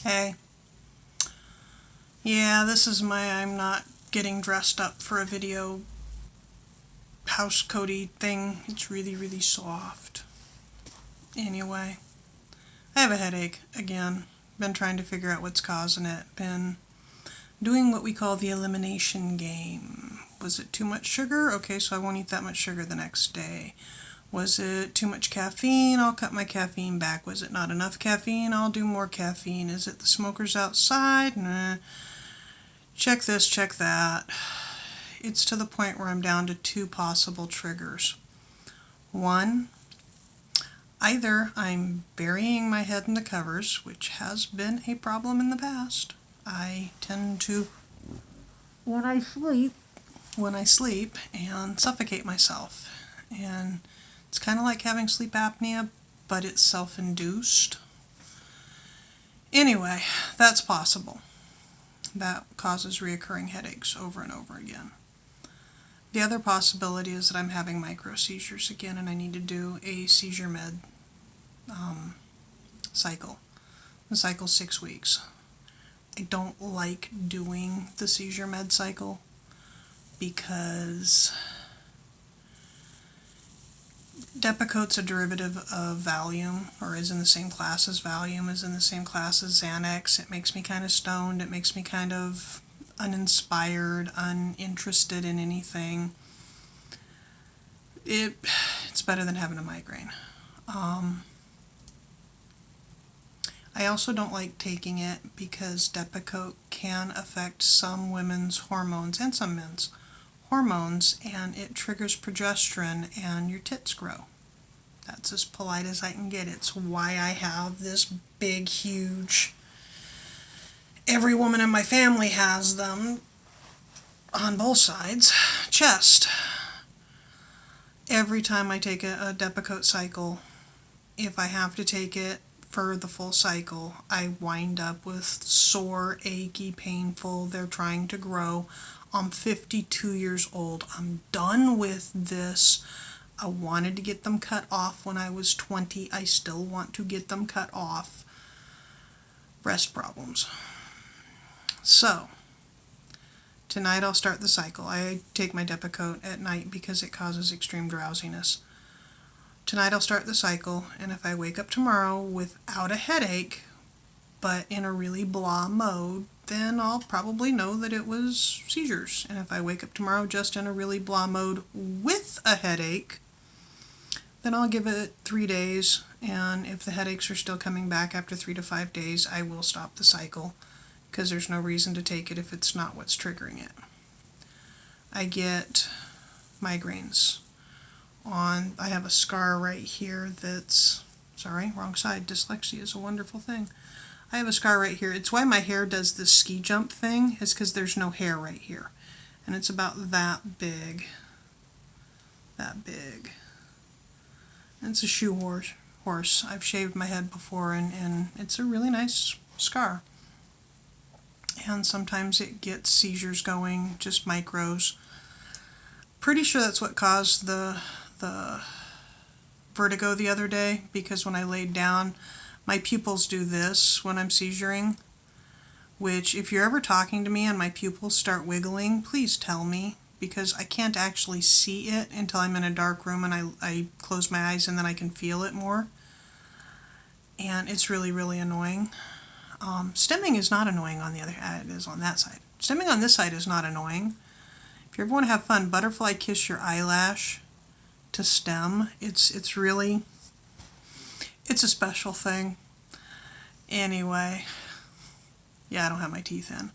Hey. Yeah, this is my I'm not getting dressed up for a video house coaty thing. It's really, really soft. Anyway, I have a headache again. Been trying to figure out what's causing it. Been doing what we call the elimination game. Was it too much sugar? Okay, so I won't eat that much sugar the next day. Was it too much caffeine? I'll cut my caffeine back. Was it not enough caffeine? I'll do more caffeine. Is it the smokers outside? Nah. Check this, check that. It's to the point where I'm down to two possible triggers. One, either I'm burying my head in the covers, which has been a problem in the past. I tend to, when I sleep and suffocate myself. And it's kind of like having sleep apnea, but it's self-induced. Anyway, that's possible. That causes reoccurring headaches over and over again. The other possibility is that I'm having micro seizures again and I need to do a seizure med cycle. The cycle's 6 weeks. I don't like doing the seizure med cycle because Depakote's a derivative of Valium, or is in the same class as Valium, is in the same class as Xanax. It makes me kind of stoned. It makes me kind of uninspired, uninterested in anything. It's better than having a migraine. I also don't like taking it because Depakote can affect some women's hormones and some men's hormones, and it triggers progesterone and your tits grow. That's as polite as I can get. It's why I have this big, huge, every woman in my family has them on both sides, chest. Every time I take a Depakote cycle, if I have to take it for the full cycle, I wind up with sore, achy, painful, they're trying to grow. I'm 52 years old. I'm done with this. I wanted to get them cut off when I was 20. I still want to get them cut off. Breast problems. So, tonight I'll start the cycle. I take my Depakote at night because it causes extreme drowsiness. Tonight I'll start the cycle, and if I wake up tomorrow without a headache, but in a really blah mode, then I'll probably know that it was seizures. And if I wake up tomorrow just in a really blah mode with a headache, then I'll give it 3 days, and if the headaches are still coming back after 3 to 5 days, I will stop the cycle, because there's no reason to take it if it's not what's triggering it. I get migraines. I have a scar right here that's, sorry, wrong side, dyslexia is a wonderful thing. I have a scar right here. It's why my hair does this ski jump thing, is because there's no hair right here. And it's about that big. That big. And it's a shoe horse. I've shaved my head before, and it's a really nice scar. And sometimes it gets seizures going, just micros. Pretty sure that's what caused the vertigo the other day, because when I laid down, my pupils do this when I'm seizuring, which if you're ever talking to me and my pupils start wiggling, please tell me, because I can't actually see it until I'm in a dark room and I close my eyes and then I can feel it more. And it's really, really annoying. Stemming is not annoying on the other hand. It is on that side. Stemming on this side is not annoying. If you ever want to have fun, butterfly kiss your eyelash to stem. It's a special thing. Anyway, yeah, I don't have my teeth in.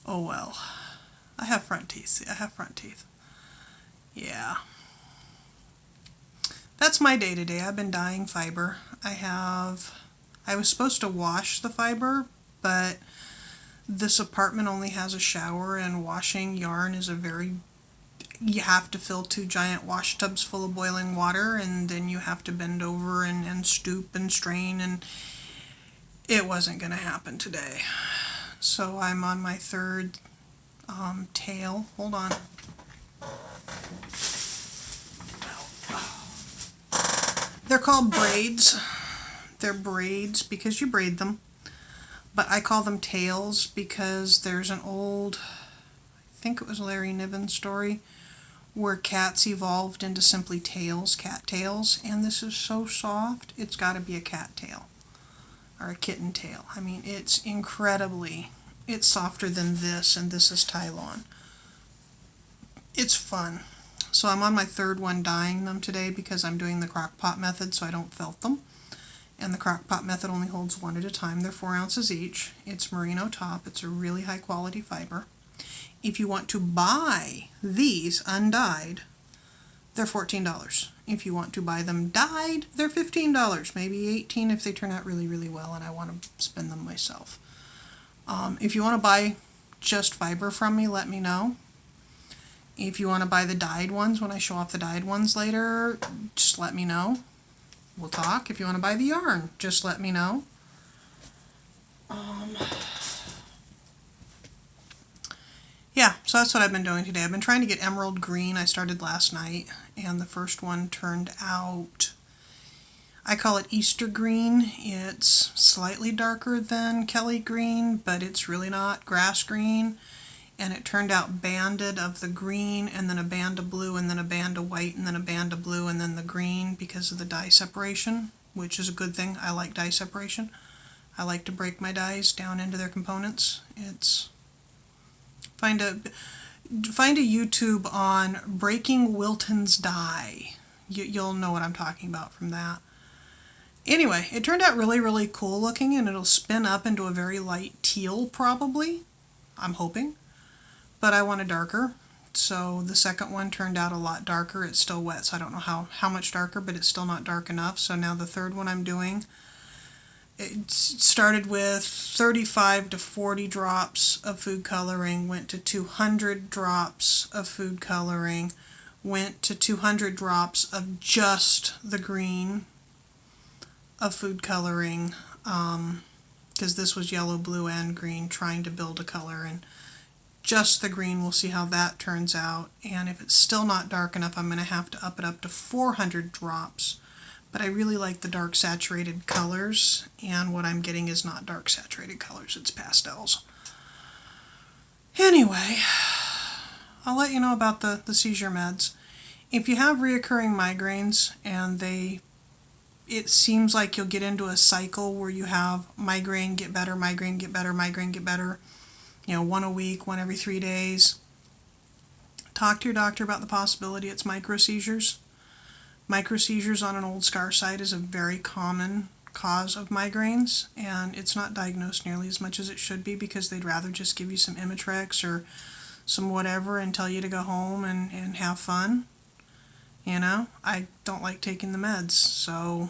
Oh well. I have front teeth. Yeah. That's my day-to-day. I've been dyeing fiber. I was supposed to wash the fiber, but this apartment only has a shower, and washing yarn is you have to fill 2 giant wash tubs full of boiling water, and then you have to bend over and stoop and strain, and it wasn't going to happen today. So I'm on my 3rd tail. Hold on. They're called braids. They're braids because you braid them. but I call them tails because there's an old, I think it was Larry Niven's story, where cats evolved into simply tails, cat tails, and this is so soft, it's got to be a cat tail or a kitten tail. I mean, it's softer than this, and this is Tylon. It's fun. So I'm on my third one dyeing them today because I'm doing the crock pot method so I don't felt them. And the crock pot method only holds one at a time. They're 4 ounces each. It's merino top. It's a really high quality fiber. If you want to buy these undyed, they're $14. If you want to buy them dyed, they're $15, maybe $18 if they turn out really, really well and I want to spend them myself. If you want to buy just fiber from me, let me know. If you want to buy the dyed ones when I show off the dyed ones later, just let me know. We'll talk. If you want to buy the yarn, just let me know. Yeah, so that's what I've been doing today. I've been trying to get emerald green. I started last night, and the first one turned out, I call it Easter green. It's slightly darker than Kelly green, but it's really not grass green. And it turned out banded of the green, and then a band of blue, and then a band of white, and then a band of blue, and then the green because of the dye separation, which is a good thing. I like dye separation. I like to break my dyes down into their components. Find a YouTube on breaking Wilton's dye. You'll know what I'm talking about from that. Anyway, it turned out really, really cool looking, and it'll spin up into a very light teal probably. I'm hoping. But I want a darker, so the second one turned out a lot darker. It's still wet, so I don't know how much darker, but it's still not dark enough. So now the third one I'm doing, it started with 35 to 40 drops of food coloring, went to 200 drops of food coloring, went to 200 drops of just the green of food coloring, because this was yellow, blue, and green, trying to build a color, and just the green. We'll see how that turns out, and if it's still not dark enough, I'm going to have to up it up to 400 drops. But I really like the dark saturated colors, and what I'm getting is not dark saturated colors, it's pastels. Anyway, I'll let you know about the seizure meds. If you have reoccurring migraines and it seems like you'll get into a cycle where you have migraine get better, migraine get better, migraine get better, one a week, one every 3 days, talk to your doctor about the possibility it's micro seizures. Micro seizures on an old scar site is a very common cause of migraines, and it's not diagnosed nearly as much as it should be because they'd rather just give you some Imitrex or some whatever and tell you to go home and have fun. I don't like taking the meds, so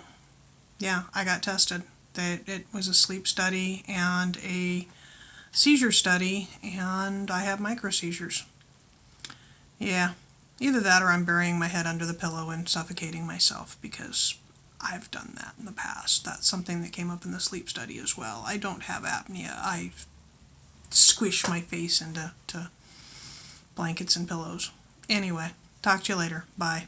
yeah, I got tested. It was a sleep study and a seizure study, and I have micro seizures. Yeah, either that or I'm burying my head under the pillow and suffocating myself because I've done that in the past. That's something that came up in the sleep study as well. I don't have apnea. I squish my face into blankets and pillows. Anyway, talk to you later. Bye.